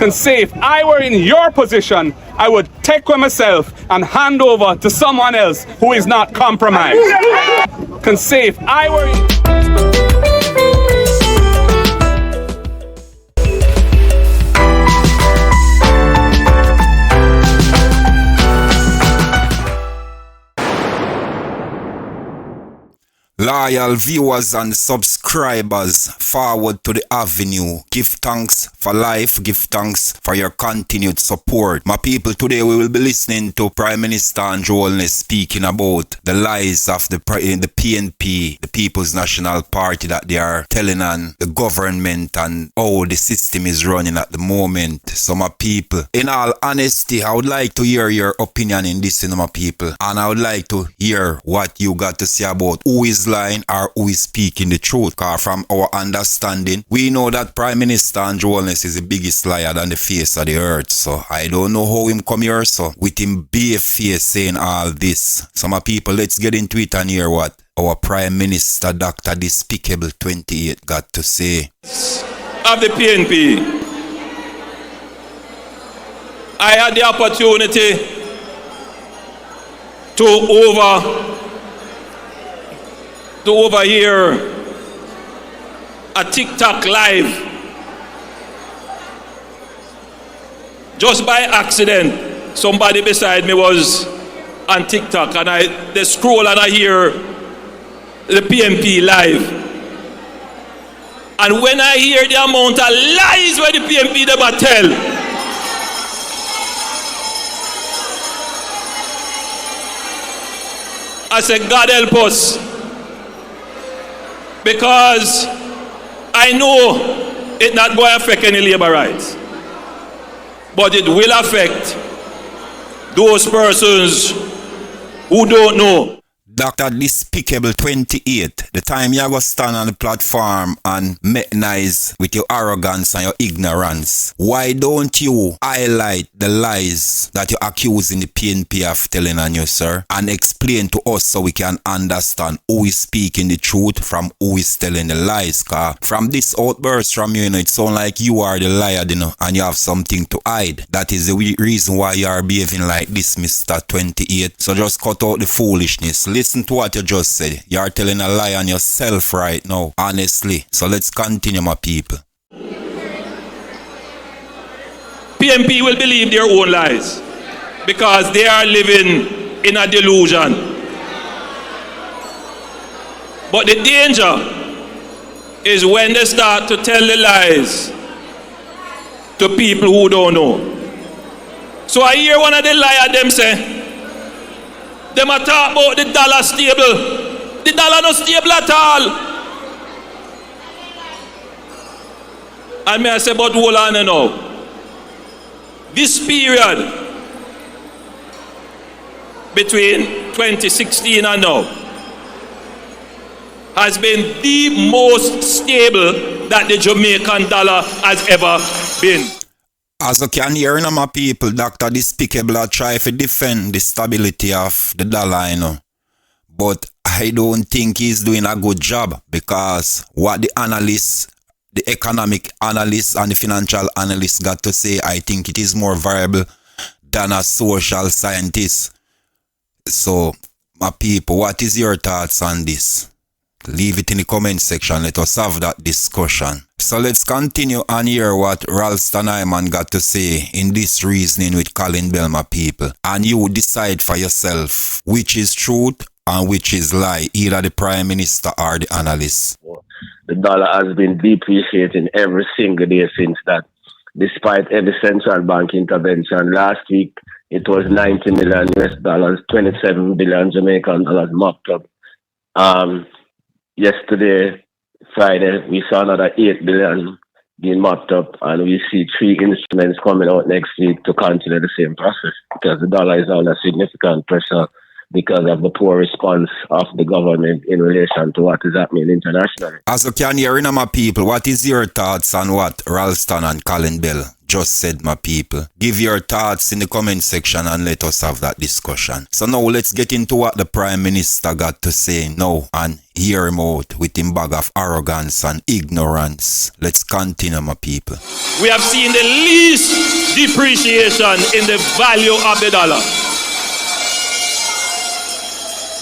can say if I were in your position, I would take with myself and hand over to someone else who is not compromised. Can say if I were in... Loyal viewers and subscribers, forward to the avenue. Give thanks for life, give thanks for your continued support. My people, today we will be listening to Prime Minister Holness speaking about the lies of the PNP, the People's National Party, that they are telling on the government and how the system is running at the moment. So my people, in all honesty, I would like to hear your opinion in this, my people. And I would like to hear what you got to say about who is lying or who is speaking the truth. Because from our understanding, we know that Prime Minister Holness is the biggest liar on the face of the earth. So I don't know how him come here, so with him bare face saying all this. So my people, let's get into it and hear what our Prime Minister, Dr. Despicable 28, got to say. Of the PNP, I had the opportunity to overhear a TikTok live. Just by accident, somebody beside me was on TikTok, and they scroll and I hear the PNP live. And when I hear the amount of lies where the PNP never tell, I said, God help us. Because I know it's not going to affect any labor rights, but it will affect those persons who don't know. Dr. Despicable 28, the time you go stand on the platform and make nice with your arrogance and your ignorance, why don't you highlight the lies that you're accusing the PNP of telling on you, sir, and explain to us so we can understand who is speaking the truth from who is telling the lies? Cause from this outburst from you, it sounds like you are the liar, and you have something to hide. That is the reason why you are behaving like this, Mr. 28. So just cut out the foolishness. Listen to what you just said. You are telling a lie on yourself right now, honestly. So let's continue, my people. PNP will believe their own lies because they are living in a delusion. But the danger is when they start to tell the lies to people who don't know. So I hear one of the liars them say, them a talk about the dollar stable. The dollar not stable at all. And me I say, but hold on now. This period between 2016 and now has been the most stable that the Jamaican dollar has ever been. As you can hear, my people, Dr. Despicable try to defend the stability of the dollar, But I don't think he's doing a good job, because what the analysts, the economic analysts and the financial analysts got to say, I think it is more variable than a social scientist. So, my people, what is your thoughts on this? Leave it in the comment section. Let us have that discussion. So let's continue and hear what Ralston Hyman got to say in this reasoning with Colin Bell, my people. And you decide for yourself which is truth and which is lie, either the Prime Minister or the analyst. The dollar has been depreciating every single day since that, despite every central bank intervention. Last week, it was $90 million US dollars, 27 billion Jamaican dollars mopped up. Yesterday, Friday, we saw another 8 billion being mopped up, and we see 3 instruments coming out next week to continue the same process, because the dollar is under significant pressure because of the poor response of the government in relation to what is happening internationally. As you can hear, my people, what is your thoughts on what Ralston and Colin Bell just said, my people? Give your thoughts in the comment section and let us have that discussion. So now let's get into what the Prime Minister got to say now and hear him out with him bag of arrogance and ignorance. Let's continue, my people. We have seen the least depreciation in the value of the dollar.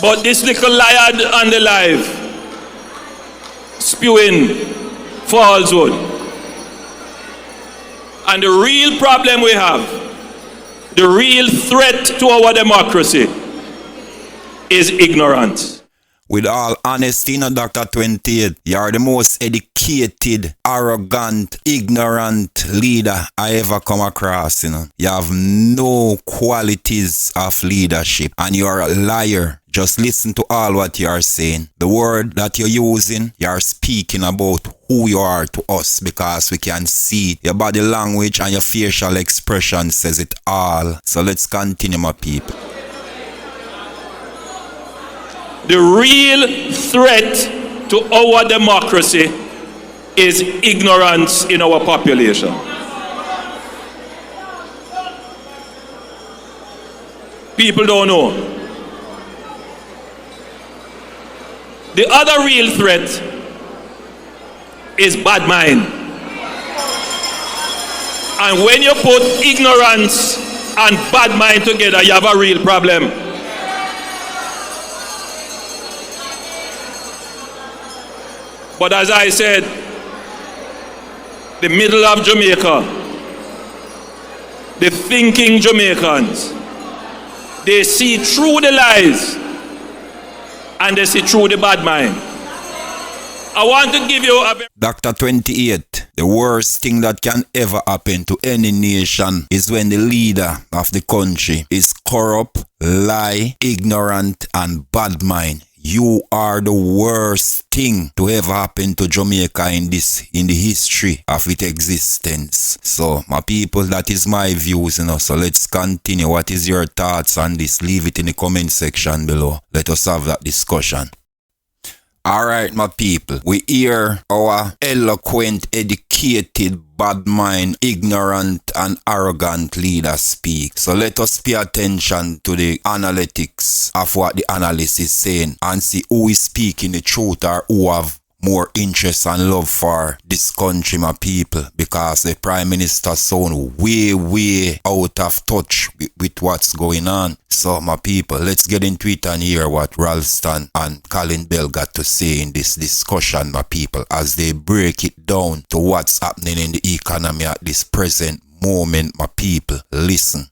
But this little liar on the live, spewing falsehood. And the real problem we have, the real threat to our democracy, is ignorance. With all honesty, Dr. 28, you are the most educated, arrogant, ignorant leader I ever come across, You have no qualities of leadership and you are a liar. Just listen to all what you are saying. The word that you're using, you are speaking about who you are to us because we can see your body language and your facial expression says it all. So let's continue, my people. The real threat to our democracy is ignorance in our population. People don't know. The other real threat is bad mind. And when you put ignorance and bad mind together, you have a real problem. But as I said, the middle of Jamaica, the thinking Jamaicans, they see through the lies and they see through the bad mind. I want to give you a... Dr. 28, the worst thing that can ever happen to any nation is when the leader of the country is corrupt, lie, ignorant, and bad mind. You are the worst thing to ever happen to Jamaica in the history of its existence. So, my people, that is my views, So let's continue. What is your thoughts on this? Leave it in the comment section below. Let us have that discussion. Alright, my people, we hear our eloquent, educated, bad mind, ignorant and arrogant leader speak. So let us pay attention to the analytics of what the analyst is saying and see who is speaking the truth or who have more interest and love for this country, my people, because the Prime Minister sound way out of touch with what's going on. So, my people, let's get into it and hear what Ralston and Colin Bell got to say in this discussion, my people, as they break it down to what's happening in the economy at this present moment, my people. Listen.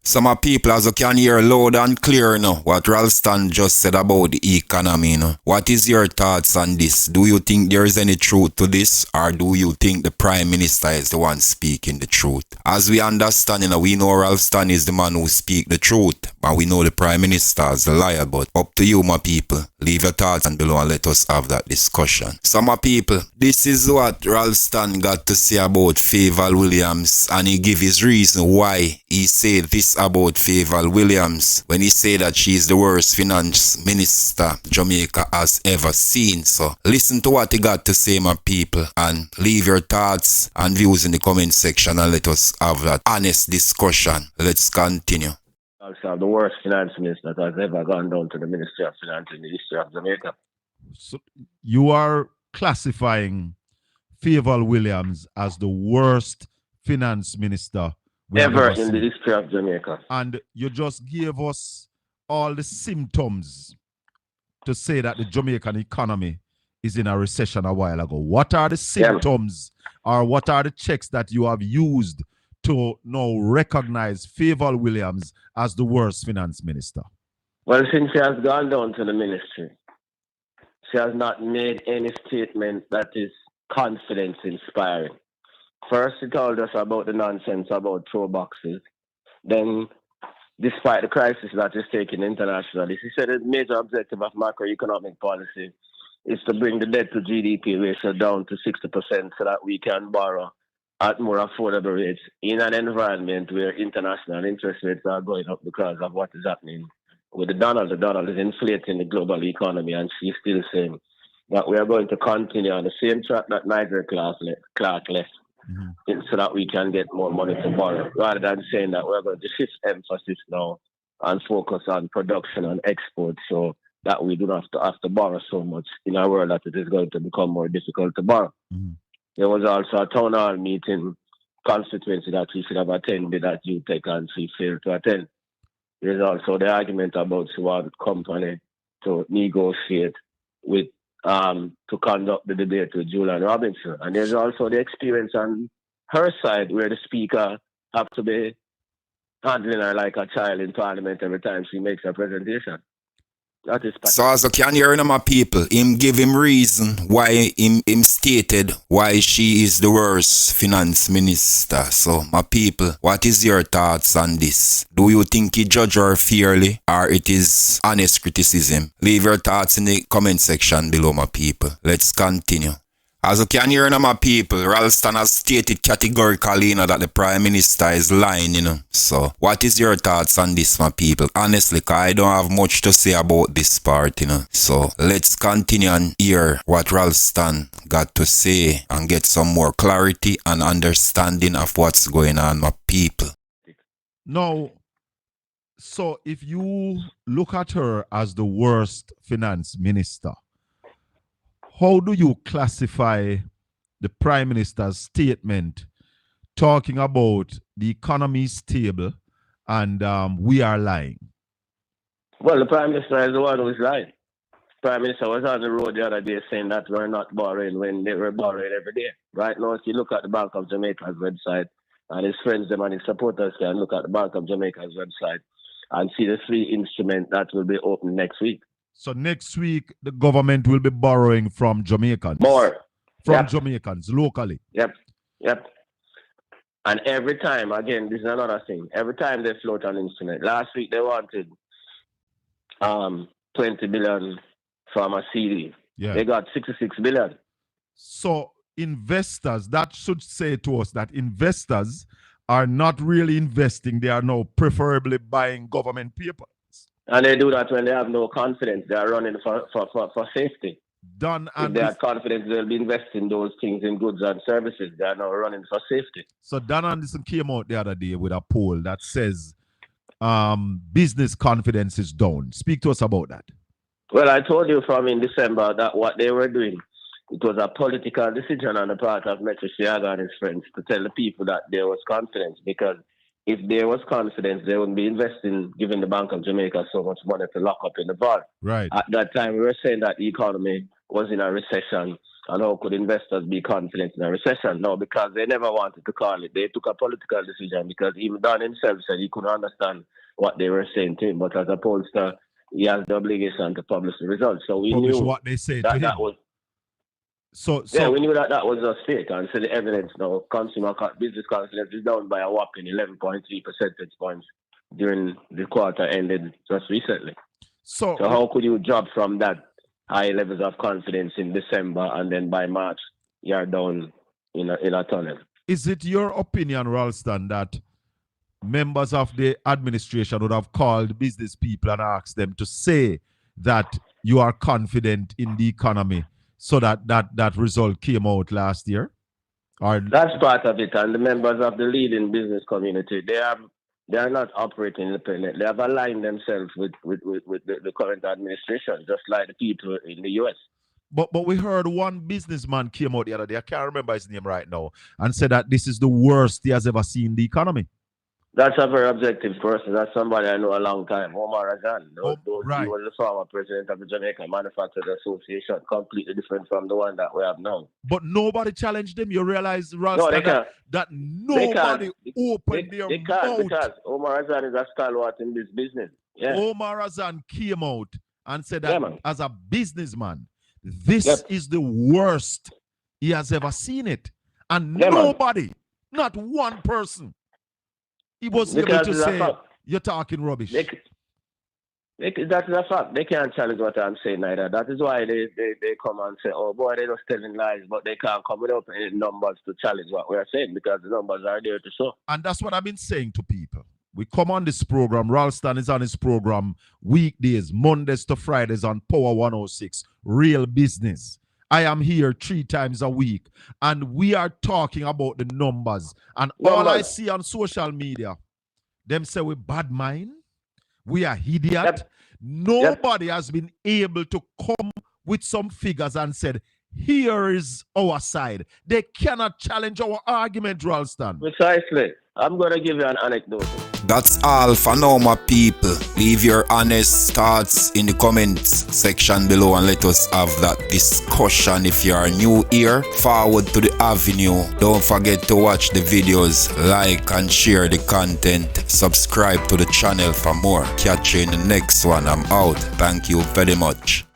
Some of people, as you can hear loud and clear what Ralston just said about the economy. What is your thoughts on this? Do you think there is any truth to this, or do you think the Prime Minister is the one speaking the truth? As we understand, we know Ralston is the man who speaks the truth, and we know the Prime Minister is the liar, but up to you, my people. Leave your thoughts and below and let us have that discussion. So my people, this is what Ralston got to say about Fayval Williams, and he give his reason why he said this about Fayval Williams when he said that she is the worst finance minister Jamaica has ever seen. So listen to what he got to say, my people, and leave your thoughts and views in the comment section and let us have that honest discussion. Let's continue. Also, the worst finance minister that has ever gone down to the Ministry of Finance in the history of Jamaica. So you are classifying Fayval Williams as the worst finance minister ever in the history of Jamaica. And you just gave us all the symptoms to say that the Jamaican economy is in a recession a while ago. What are the symptoms or what are the checks that you have used to now recognize Fayval Williams as the worst finance minister? Well, since she has gone down to the ministry, she has not made any statement that is confidence inspiring. First, she told us about the nonsense about throw boxes. Then, despite the crisis that is taking internationally, she said the major objective of macroeconomic policy is to bring the debt to GDP ratio down to 60% so that we can borrow at more affordable rates in an environment where international interest rates are going up because of what is happening with the dollar. The dollar is inflating the global economy, and she's still saying that we are going to continue on the same track that Nigel Clark left, so that we can get more money to borrow, rather than saying that we're going to shift emphasis now and focus on production and export so that we do not have to borrow so much in a world that it is going to become more difficult to borrow. There was also a town hall meeting constituency that we should have attended that UTEC and she failed to attend. There's also the argument about she wanted the company to negotiate with, to conduct the debate with Julian Robinson. And there's also the experience on her side where the speaker have to be handling her like a child in parliament every time she makes a presentation. That is so as you can hear my people, him give him reason why him stated why she is the worst finance minister. So my people, what is your thoughts on this? Do you think he judge her fairly or it is honest criticism? Leave your thoughts in the comment section below, my people. Let's continue. As you can hear, my people, Ralston has stated categorically, that the Prime Minister is lying, So, what is your thoughts on this, my people? Honestly, I don't have much to say about this part, So, let's continue and hear what Ralston got to say and get some more clarity and understanding of what's going on, my people. Now, so if you look at her as the worst finance minister, how do you classify the Prime Minister's statement talking about the economy is stable and we are lying? Well, the Prime Minister is the one who is lying. The Prime Minister was on the road the other day saying that we're not borrowing when they were borrowing every day. Right now, if you look at the Bank of Jamaica's website, and his friends and his supporters can look at the Bank of Jamaica's website and see the three instruments that will be open next week. So next week, the government will be borrowing from Jamaicans. More. From Jamaicans, locally. Yep. And every time, again, this is another thing. Every time they float an instrument. Last week they wanted 20 billion from a CD. Yeah. They got 66 billion. So investors, that should say to us that investors are not really investing. They are now preferably buying government papers. And they do that when they have no confidence. They are running for safety. If they have confidence, they'll be investing those things in goods and services. They are now running for safety. So Dan Anderson came out the other day with a poll that says business confidence is down. Speak to us about that. Well, I told you from in December that what they were doing, it was a political decision on the part of Metro Shiaga and his friends to tell the people that there was confidence, because if there was confidence, they wouldn't be investing, giving the Bank of Jamaica so much money to lock up in the vault. Right. At that time, we were saying that the economy was in a recession, and how could investors be confident in a recession? No, because they never wanted to call it. They took a political decision, because even Don himself said he couldn't understand what they were saying to him, but as opposed to, he has the obligation to publish the results. So we knew what they said that to that him. was. So we knew that was a fake, and so the evidence now, business confidence is down by a whopping 11.3 percentage points during the quarter ended just recently. So how could you jump from that high levels of confidence in December, and then by March, you're down in a tunnel. Is it your opinion, Ralston, that members of the administration would have called business people and asked them to say that you are confident in the economy so that result came out last year? Or that's part of it, and the members of the leading business community, they are not operating independently. They have aligned themselves with the current administration, just like the people in the US. But we heard one businessman came out the other day, I can't remember his name right now, and said that this is the worst he has ever seen in the economy. That's a very objective person. That's somebody I know a long time. Omar Azan. Right. He was the former president of the Jamaica Manufacturers Association, completely different from the one that we have now. But nobody challenged him. You realize, Ralston, that nobody opened their mouth. Because Omar Azan is a stalwart in this business. Yeah. Omar Azan came out and said that as a businessman, this is the worst he has ever seen it. And nobody, not one person, he was able to say, you're talking rubbish. That is a fact. They can't challenge what I'm saying either. That is why they come and say, oh boy, they're just telling lies, but they can't come up with any numbers to challenge what we're saying, because the numbers are there to show. And that's what I've been saying to people. We come on this program. Ralston is on his program weekdays, Mondays to Fridays on Power 106, Real Business. I am here 3 times a week, and we are talking about the numbers. And all I see on social media, them say we bad mind, we are idiot. Nobody has been able to come with some figures and said, here is our side. They cannot challenge our argument, Ralston. Precisely. I'm going to give you an anecdote. That's all for now, my people. Leave your honest thoughts in the comments section below and let us have that discussion. If you are new here, forward to the avenue. Don't forget to watch the videos, like and share the content. Subscribe to the channel for more. Catch you in the next one. I'm out. Thank you very much.